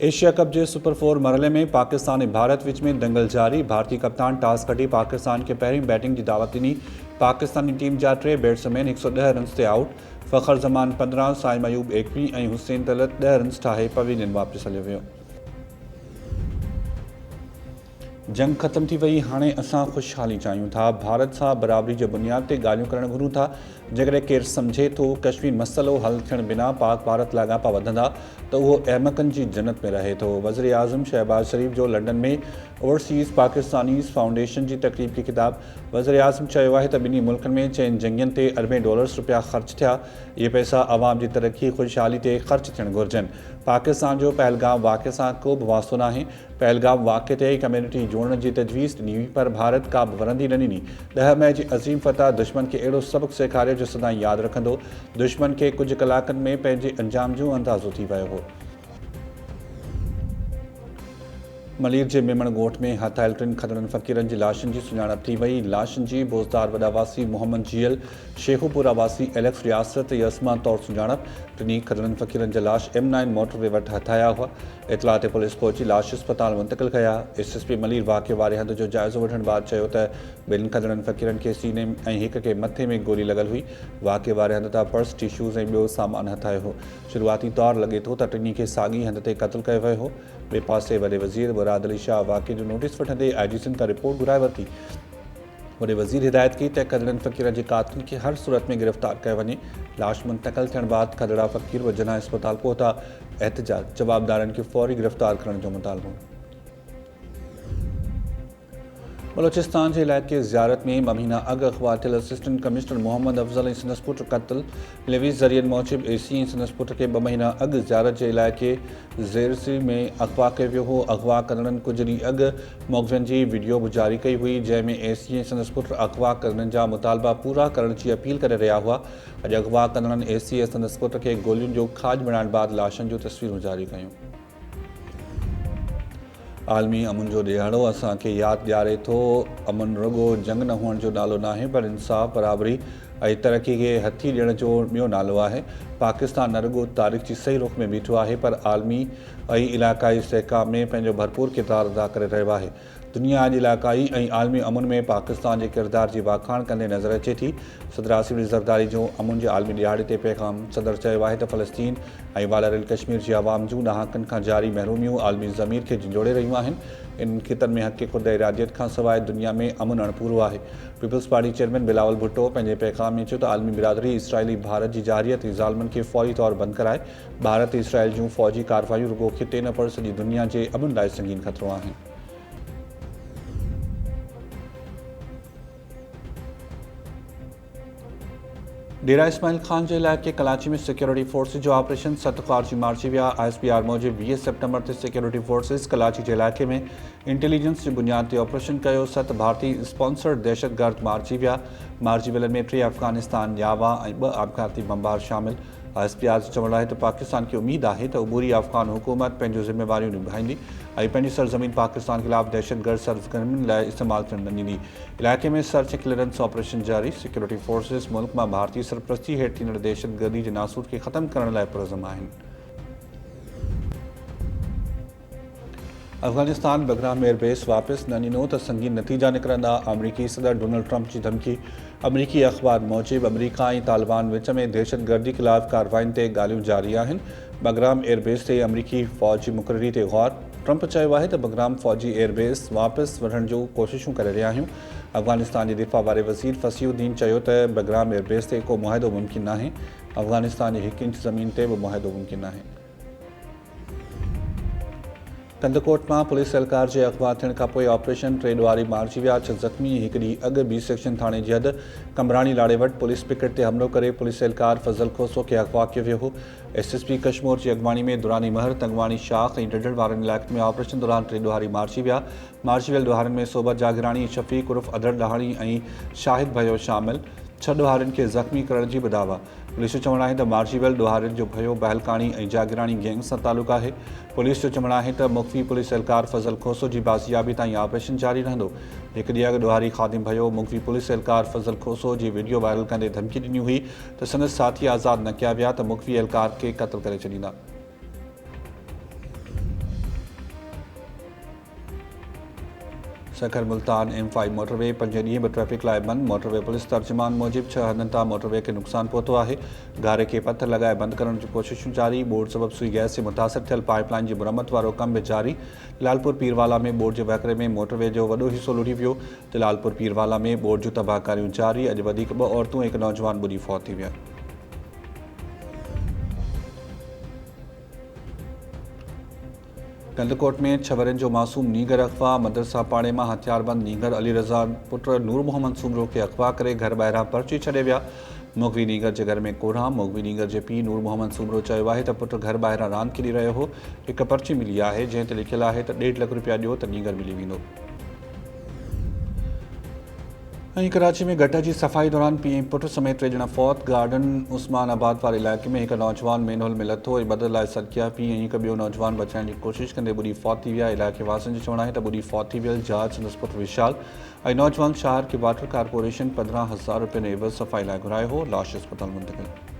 Asia कप के super 4 मरहले में पाकिस्तान ऐं भारत विच में दंगल जारी। भारतीय कप्तान टॉस खटी पाकिस्तान के पहिरीं बैटिंग की दावत ॾिनी। पाकिस्तानी टीम जा 3 बैट्समैन 110 रन्स ते आउट। फ़खर ज़मान 15, साइम अयूब 21 ऐं हुसैन तलत 10 रन्स ठाहे पवेलियन वापसि हलियो वियो। जंग ख़त्म थी वई, हाणे असां ख़ुशहाली चाहियूं था। भारत सां बराबरी जे बुनियाद ते ॻाल्हियूं करणु घुरूं था। जेकॾहिं केरु सम्झे थो कश्मीर मसइलो हल थियण बिना पाक भारत लाॻापा वधंदा त उहो अहमकनि जी जन्नत में रहे थो। वज़ीर आज़म शहबाज शरीफ़ जो लंडन में ओवरसीज़ पाकिस्तानीज़ फाउंडेशन जी तक़रीब खे ख़िताब। वज़ीर आज़म चयो आहे त ॿिन्ही मुल्कनि में चइनि जंगियुनि ते अरबें डॉलर्स रुपया ख़र्च थिया। इहे पैसा अवाम जी तरक़ी ख़ुशहाली ते ख़र्च थियणु घुरिजनि। पाकिस्तान जो पहलगाम वाक़े सां को बि वास्तो नाहे। पहलगाम वाक़े ते कम्यूनिटी जोड़ण जी तजवीज़ ॾिनी हुई, पर भारत का बि वरंदी न ॾिनी। 10 मई जी अज़ीम फतह दुश्मन खे अहिड़ो सबक़ सेखारियो जो सदाईं यादि रखंदो। दुश्मन खे कुझु कलाकनि में पंहिंजे अंजाम जो अंदाज़ो थी वियो हो। मलीर जे मेमण ॻोठ में हथायल 3 खदड़नि फ़क़ीरनि जी लाशुनि जी सुञाणप थी वई। लाशुनि जी बोज़दार वॾावासी मोहम्मद जियल, शेखुपुरा वासी एलेक्स रियासत ऐं अस्मा तौरु सुञाणप। 3 खदड़नि फ़क़ीरनि जा लाश M9 मोटरवे वटि हथाया हुआ। इतला ते पुलिस पहुची लाश अस्पताल मुंतक़िल कया। SSP मलीर वाक़े वारे हंधि जो जाइज़ो वठण बाद चयो त 2 खदड़नि फ़क़ीरनि खे सीने ऐं हिक खे मथे में गोली लॻल हुई। वाक़े वारे हंधि तां पर्स, टिश्यूज़ ऐं ॿियो सामान हथायो हो। शुरूआती तौरु लॻे थो त 3 खे साॻी हंधि ते क़त्ल कयो वियो हो। ॿिए पासे वॾे वज़ीर मुराद अली शाह वाक़े जो नोटिस वठंदे IGCN खां रिपोर्ट घुराए वरिती। वॾे वज़ीर हिदायत कई त खदड़नि फ़क़ीरनि जे क़ातिलनि खे हर सूरत में गिरफ़्तार कयो वञे। लाश मुंतक़िल थियण बाद खदड़ा फ़क़ीर वजना अस्पताल पहुता। एहतजाज, जवाबदारनि खे फौरी गिरफ़्तार करण जो मुतालबो। बलोचिस्तान के इलाके ज़ियारत में 2 महीना अॻु अगवा थियल असिस्टेंट कमिश्नर मोहम्मद अफ़ज़ल ऐं संदसि पुट क़त्ल। टेलीविज़ ज़रियनि मूजिब AC ऐं संदसि पुट खे 2 महीना अॻु ज़ियारत जे इलाइक़े ज़ेरसी में अगवा कयो वियो हो। अगवा कंदड़नि कुझु ॾींहं अॻु मौक़िफ़नि जी वीडियो बि जारी कई हुई, जंहिंमें AC ऐं संदसि पुट अगवा कंदड़नि जा मुतालबा पूरा करण जी अपील करे रहिया हुआ। अॼु अगवा कंदड़नि AC ऐं संदसि पुट खे गोलियुनि जो खाज बणाइण बाद लाशुनि जूं तस्वीरूं जारी कयूं। आलमी अमुन जो ॾियारो असांखे यादि ॾियारे थो, अमन रुॻो जंग न हुअण जो नालो नाहे, पर इंसाफ़, बराबरी ऐं तरक़ी खे हथी ॾियण जो ॿियो नालो आहे। पाकिस्तान न रुॻो तारीख़ जी सही रुख़ में बीठो आहे, पर आलमी ऐं इलाक़ाई इस्तेहकाम में पंहिंजो भरपूर किरदारु अदा करे रहियो आहे। दुनिया अॼु इलाक़ाई ऐं आलमी अमुन में पाकिस्तान जे किरदार जी वाखाण कंदे नज़र अचे थी। सदर आसिफ अली ज़रदारी जो अमुन जे आलमी ॾियारे ते पैगाम। सदर चयो आहे त फ़लस्तीन ऐं वालरल कश्मीर जी आवाम जूं ॾहाकनि खां जारी महरूमियूं आलमी ज़मीर खे झंझोड़े रहियूं आहिनि। इन ख़ितनि में हक़ ख़ुद इरादियत खां सवाइ दुनिया में अमुन अणपूरो आहे। पीपल्स पार्टी चेयरमैन बिलावल भुट्टो पंहिंजे पैगाम में चयो त आलमी बिरादरी इसराइली भारत जी जारियत ऐं ज़ालमनि खे फौरी तौरु बंदि कराए। भारत ऐं इसराइल जूं फ़ौजी कार्रवायूं रुॻो ख़िते न पर सॼी दुनिया जे अमुन लाइ संगीन ख़तरो आहिनि। डेरा इस्माइल खान जे इलाइक़े कराची में सिक्योरिटी फोर्सिस जो ऑपरेशन 7 ख़ारजी मार्ची विया। ISPR मूजिब 20 सेप्टेम्बर ते सिक्योरिटी फोर्सिस कराची जे इलाइक़े में इंटेलिजेंस जी बुनियाद ते ऑपरेशन कयो। 7 भारतीय स्पॉन्सर्ड दहशतगर्द मारिजी विया। मारिजी वियलनि में 3 अफ़गानिस्तान ॼावा ऐं 2 आबकाती बमबार शामिल। ISPR जो चवणु आहे त पाकिस्तान खे उमेद आहे त उबूरी अफ़गान हुकूमत पंहिंजूं ज़िम्मेवारियूं निभाईंदी ऐं पंहिंजी सरज़मीन पाकिस्तान ख़िलाफ़ दहशतगर्द सरगर्मियुनि लाइ इस्तेमालु थियण न ॾींदी। इलाइक़े में सर्च ऐं क्लीयरेंस ऑपरेशन जारी। सिक्योरिटी फोर्सिस मुल्क मां भारतीय सरपरस्ती हेठि थींदड़ दहशतगर्दी जे नासूर खे ख़तमु करण लाइ पुरज़म आहिनि। अफ़गानिस्तान बगराम एयरबेस वापसि न ॾिनो त संगीन नतीजा निकिरंदा। अमरीकी सदर डोनाल्ड ट्रंप जी धमकी। अमरीकी अख़बार मूजिब अमरीका ऐं तालिबान विच में दहशतगर्दी ख़िलाफ़ कार्रवाइनि ते ॻाल्हियूं जारी आहिनि। बगराम एयरबेस ते अमरीकी फ़ौज जी मुक़ररी ते ग़ौर। ट्रंप चयो आहे त बगराम फ़ौजी एयरबेस वापसि वठण जो कोशिशूं करे रहिया आहियूं। अफ़गानिस्तान जे दिफ़ा वारे वज़ीर फ़सीउद्दीन चयो त बगराम एयरबेस ते को मुआहिदो मुमकिन नाहे। अफ़गानिस्तान जी 1 इंच ज़मीन ते बि मुआहिदो मुमकिन नाहे। कंदकोट मां पुलिस एहलकार जे अगवा थियण खां पोइ ऑपरेशन 3 ॾुआरी मारिजी विया। 6 ज़ख़्मी। 1 ॾींहुं अॻु B सेक्शन थाणे जी हद कमराणी लाड़े वटि पुलिस पिकेट ते हमलो करे पुलिस एहलकार फज़ल खोसो खे अगवा कयो वियो हो। SSP कश्मीर जी अॻवानी में दुरानी महर, तंगवानी शाख ऐं डडल वारनि इलाइक़नि में ऑपरेशन दौरान 3 ॾुआरी मारिजी विया। मारिजी वियल ॾुहारनि में सोबत जागराणी, शफ़ीक उर्फ़ अदर ॾहाणी ऐं शाहिद भयो शामिल। 6 ॾुहारियुनि खे ज़ख़्मी करण जी बि दावा। पुलिस जो चवणु आहे त मारिजी वियल ॾुहारियुनि जो भयो बहलकाणी ऐं जागराणी गैंग सां तालुक़ु आहे। पुलिस जो चवणु आहे त मुख़फ़ी पुलिस एहलकार फज़ल खोसो जी बाज़ियाबी ताईं ऑपरेशन जारी रहंदो। 1 ॾींहुं अॻु ॾुहारी ख़ादिम भयो मुख़फ़ी पुलिस एहलकार फज़ल खोसो जी वीडियो वायरल कंदे धमकी ॾिनी हुई त संदसि साथी आज़ादु न कया विया त मुख़फ़ी एहलकार खे क़त्ल करे छॾींदा। सखर मुल्तान M5 मोटरवे 5 ॾींहं बि ट्रैफ़िक लाइ बंदि। मोटरवे पुलिस तर्जुमान मूजिबि 6 हंधनि तां मोटरवे खे नुक़सानु पहुतो आहे। गारे खे पथर लॻाए बंदि करण जूं कोशिशूं जारी। बोर्ड सबबि सुई गैस से मुतासिर थियल पाइपलाइन जी मुरमत वारो कम बि जारी। जलालपुर पीरवाला में बोर्ड जे वहकरे में मोटरवे जो वॾो हिसो लुढ़ी वियो। जलालपुर पीरवाला में बोर्ड जूं तबाहकारियूं जारी। अॼु वधीक 2 औरतूं ऐं 1 नौजवान ॿुॾी फौत थी विया। गंदकोट में 6 वरनि जो मासूम नीगर अगवा। मदरसा पाड़े मां हथियारबंद नीगर अली रज़ा पुट नूर मोहम्मद सुमरो खे अगवा करे घर ॿाहिरां पर्ची छॾे विया। मोगवी नीगर जे घर में कोराम। मोगवी नीगर जे पीउ नूर मोहम्मद सुमरो चयो आहे त पुट घर ॿाहिरां रांदि खेॾी रहियो हो। हिकु पर्ची मिली आहे जंहिं ते लिखियलु आहे त 1.5 लख रुपया ॾियो त नीगर मिली वेंदो। कराची में गटर की सफ़ाई दौरान पीउ पुट समेत 3 ॼणा फौत। गार्डन उस्मानाबाद वाले इलाइक़े में एक नौजवान मैनहोल में लथो ऐं बदल लाइ सदकिया। पीउ ऐं हिकु ॿियो नौजवान बचाइण जी कोशिशि कंदे ॿुॾी फौत थी विया। इलाइक़े वासियुनि जो चवणु आहे त ॿुॾी फौत थी वियल जहाज संदसि पुट विशाल ऐं नौजवान शहर के वाटर कारपोरेशन 15,000 रुपये एवज़ सफ़ाई लाइ घुरायो हो। लाश अस्पताल मुंतक़िल।